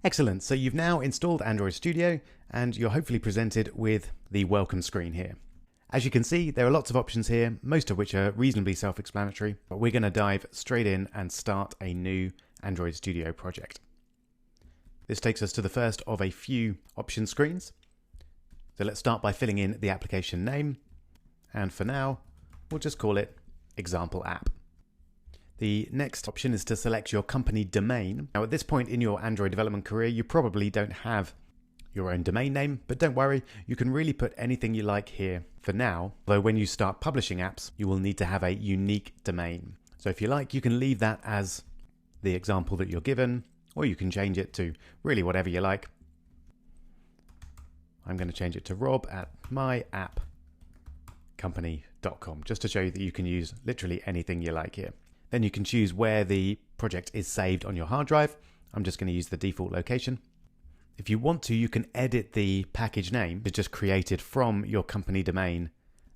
Excellent, so you've now installed Android Studio and you're hopefully presented with the welcome screen here. As you can see, there are lots of options here, most of which are reasonably self-explanatory, but we're going to dive straight in and start a new Android Studio project. This takes us to the first of a few option screens. So let's start by filling in the application name, and for now, we'll just call it Example App. The next option is to select your company domain. Now at this point in your Android development career, you probably don't have your own domain name, but don't worry, you can really put anything you like here for now, though when you start publishing apps, you will need to have a unique domain. So if you like, you can leave that as the example that you're given, or you can change it to really whatever you like. I'm going to change it to rob@myappcompany.com, just to show you that you can use literally anything you like here. Then you can choose where the project is saved on your hard drive. I'm just going to use the default location. If you want to, you can edit the package name to just create it from your company domain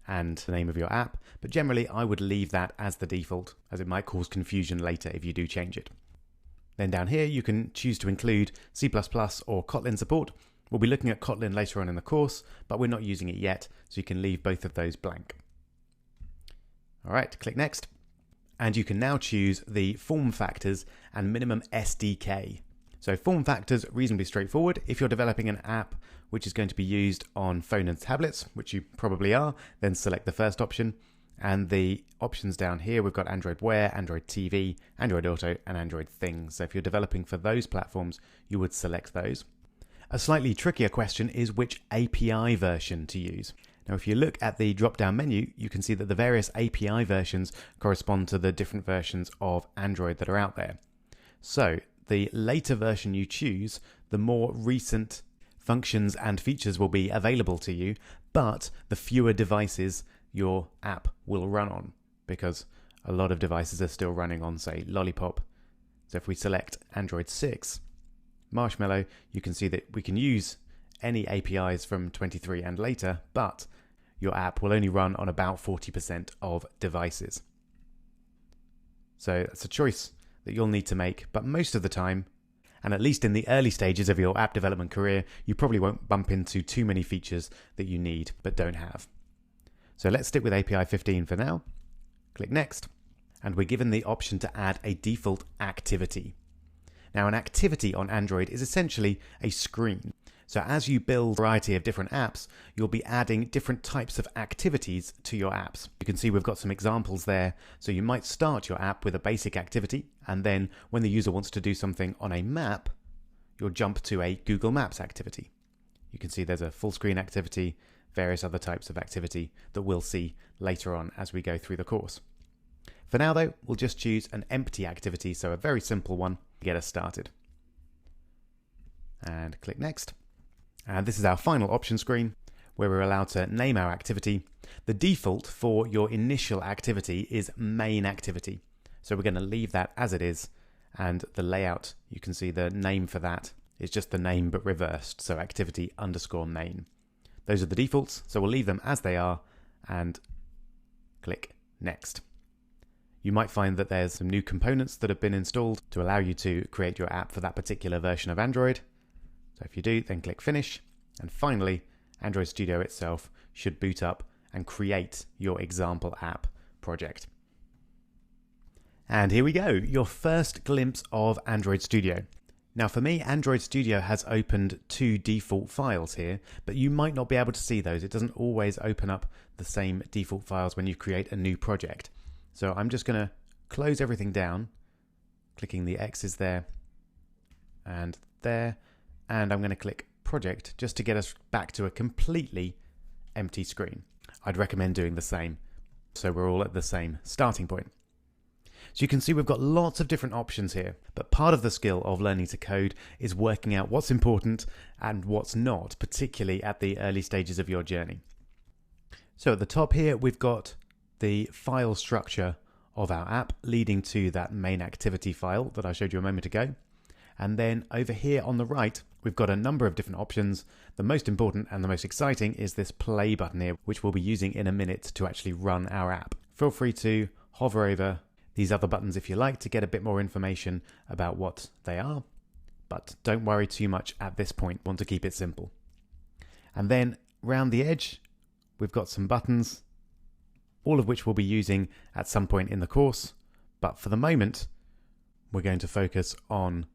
and the name of your app, but generally I would leave that as the default, as it might cause confusion later if you do change it. Then down here you can choose to include C++ or Kotlin support. We'll be looking at Kotlin later on in the course, but we're not using it yet, so you can leave both of those blank. Alright, click Next. And you can now choose the form factors and minimum SDK. So form factors, reasonably straightforward. If you're developing an app which is going to be used on phone and tablets, which you probably are, then select the first option. And the options down here, we've got Android Wear, Android TV, Android Auto, and Android Things. So if you're developing for those platforms, you would select those. A slightly trickier question is which API version to use. Now, if you look at the drop-down menu, you can see that the various API versions correspond to the different versions of Android that are out there. So the later version you choose, the more recent functions and features will be available to you, but the fewer devices your app will run on, because a lot of devices are still running on, say, Lollipop. So if we select Android 6, Marshmallow, you can see that we can use any APIs from 23 and later, but your app will only run on about 40% of devices. So that's a choice that you'll need to make, but most of the time, and at least in the early stages of your app development career, you probably won't bump into too many features that you need but don't have. So let's stick with API 15 for now. Click Next, and we're given the option to add a default activity. Now, an activity on Android is essentially a screen. So as you build a variety of different apps, you'll be adding different types of activities to your apps. You can see we've got some examples there. So you might start your app with a basic activity, and then when the user wants to do something on a map, you'll jump to a Google Maps activity. You can see there's a full screen activity, various other types of activity that we'll see later on as we go through the course. For now though, we'll just choose an empty activity, so a very simple one to get us started. And click Next. And this is our final option screen where we're allowed to name our activity. The default for your initial activity is main activity. So we're going to leave that as it is, and the layout, you can see the name for that is just the name but reversed, so activity_main. Those are the defaults, so we'll leave them as they are and click Next. You might find that there's some new components that have been installed to allow you to create your app for that particular version of Android. So if you do, then click Finish. And finally, Android Studio itself should boot up and create your example app project. And here we go, your first glimpse of Android Studio. Now for me, Android Studio has opened two default files here, but you might not be able to see those. It doesn't always open up the same default files when you create a new project. So I'm just going to close everything down, clicking the X's there and there, and I'm going to click Project just to get us back to a completely empty screen. I'd recommend doing the same, so we're all at the same starting point. So you can see we've got lots of different options here, but part of the skill of learning to code is working out what's important and what's not, particularly at the early stages of your journey. So at the top here, we've got the file structure of our app leading to that main activity file that I showed you a moment ago. And then over here on the right, we've got a number of different options. The most important and the most exciting is this play button here, which we'll be using in a minute to actually run our app. Feel free to hover over these other buttons if you like to get a bit more information about what they are. but don't worry too much at this point. Want to keep it simple. And then round the edge, we've got some buttons, all of which we'll be using at some point in the course. But for the moment, we're going to focus on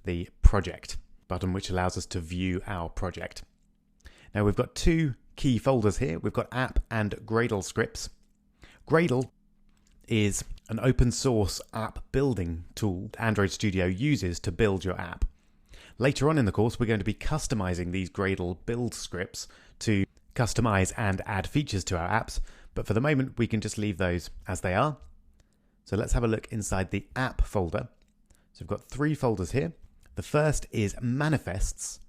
the project button, which allows us to view our project. Now we've got two key folders here. We've got app and Gradle scripts. Gradle is an open source app building tool Android Studio uses to build your app. Later on in the course, we're going to be customizing these Gradle build scripts to customize and add features to our apps. But for the moment, we can just leave those as they are. So let's have a look inside the app folder. So we've got three folders here. The first is manifests,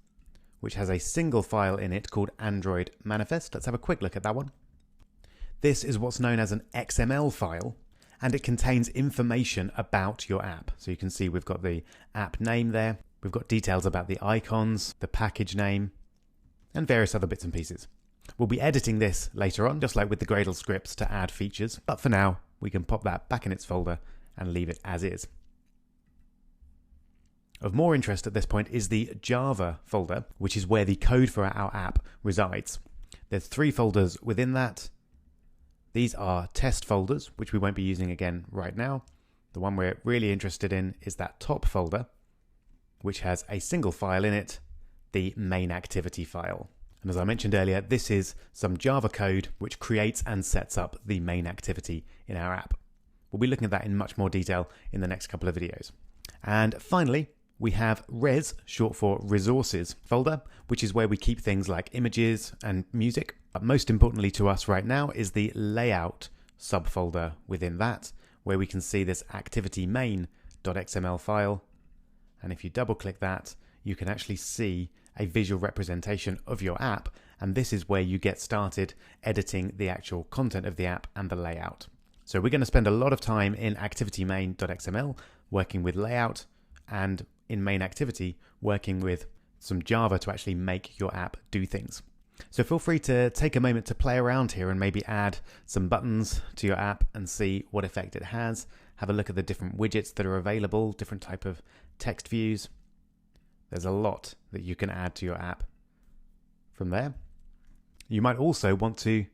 which has a single file in it called Android Manifest. Let's have a quick look at that one. This is what's known as an XML file, and it contains information about your app. So you can see we've got the app name there. We've got details about the icons, the package name, and various other bits and pieces. We'll be editing this later on, just like with the Gradle scripts, to add features. But for now, we can pop that back in its folder and leave it as is. Of more interest at this point is the Java folder, which is where the code for our app resides. There's three folders within that. These are test folders, which we won't be using again right now. The one we're really interested in is that top folder, which has a single file in it, the main activity file. And as I mentioned earlier, this is some Java code which creates and sets up the main activity in our app. We'll be looking at that in much more detail in the next couple of videos. And finally, we have res, short for resources folder, which is where we keep things like images and music. But most importantly to us right now is the layout subfolder within that, where we can see this activity main.xml file. And if you double click that, you can actually see a visual representation of your app. And this is where you get started editing the actual content of the app and the layout. So we're going to spend a lot of time in activity main.xml working with layout, and in main activity working with some Java to actually make your app do things. So feel free to take a moment to play around here and maybe add some buttons to your app and see what effect it has. Have a look at the different widgets that are available, different type of text views. There's a lot that you can add to your app from there. You might also want to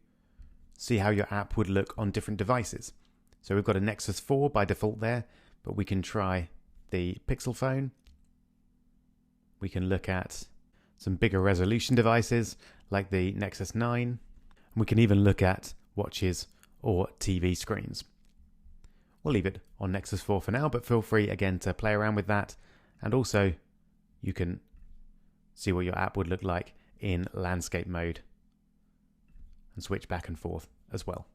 see how your app would look on different devices. So we've got a Nexus 4 by default there, but we can try the Pixel phone. We can look at some bigger resolution devices like the Nexus 9. And we can even look at watches or TV screens. We'll leave it on Nexus 4 for now, but feel free again to play around with that. And also you can see what your app would look like in landscape mode and switch back and forth as well.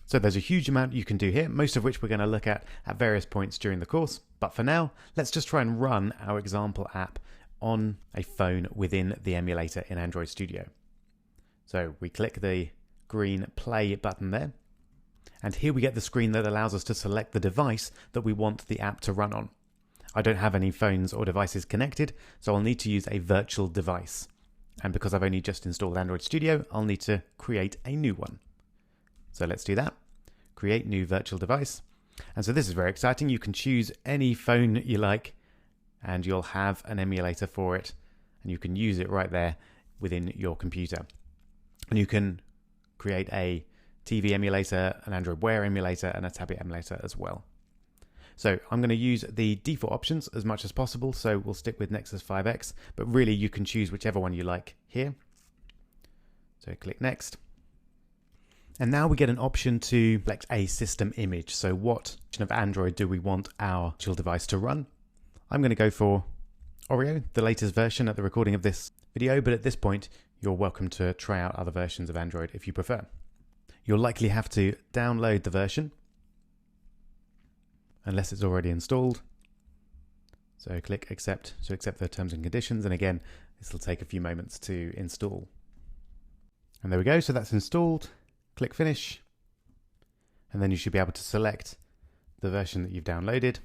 So there's a huge amount you can do here, most of which we're going to look at various points during the course. But for now, let's just try and run our example app on a phone within the emulator in Android Studio. So we click the green play button there. And here we get the screen that allows us to select the device that we want the app to run on. I don't have any phones or devices connected, so I'll need to use a virtual device. And because I've only just installed Android Studio, I'll need to create a new one. So let's do that. Create new virtual device. And so this is very exciting. You can choose any phone you like and you'll have an emulator for it. And you can use it right there within your computer. And you can create a TV emulator, an Android Wear emulator, and a tablet emulator as well. So I'm going to use the default options as much as possible. So we'll stick with Nexus 5X, but really you can choose whichever one you like here. So click Next. And now we get an option to select a system image. So what version of Android do we want our virtual device to run? I'm going to go for Oreo, the latest version at the recording of this video, but at this point, you're welcome to try out other versions of Android if you prefer. You'll likely have to download the version unless it's already installed. So click accept to accept the terms and conditions. And again, this will take a few moments to install. And there we go. So that's installed. Click finish. And then you should be able to select the version that you've downloaded.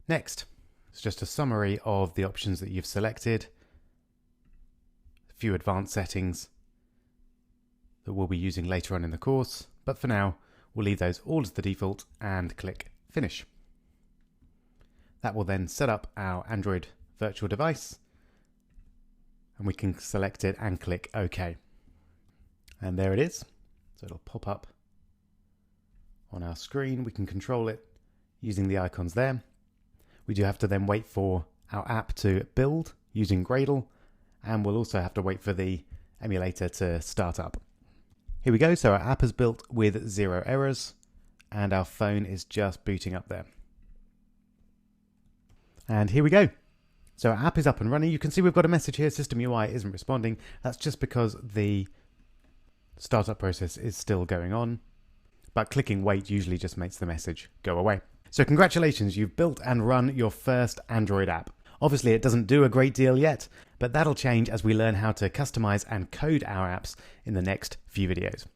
Next, it's just a summary of the options that you've selected. A few advanced settings that we'll be using later on in the course. But for now, we'll leave those all as the default and click finish. That will then set up our Android virtual device, and we can select it and click OK. And there it is. So it'll pop up on our screen. We can control it using the icons there. We do have to then wait for our app to build using Gradle, and we'll also have to wait for the emulator to start up. Here we go. So our app is built with 0 errors, and our phone is just booting up there. And here we go. So our app is up and running. You can see we've got a message here, System UI isn't responding. That's just because the startup process is still going on. But clicking wait usually just makes the message go away. So congratulations, you've built and run your first Android app. Obviously it doesn't do a great deal yet, but that'll change as we learn how to customize and code our apps in the next few videos.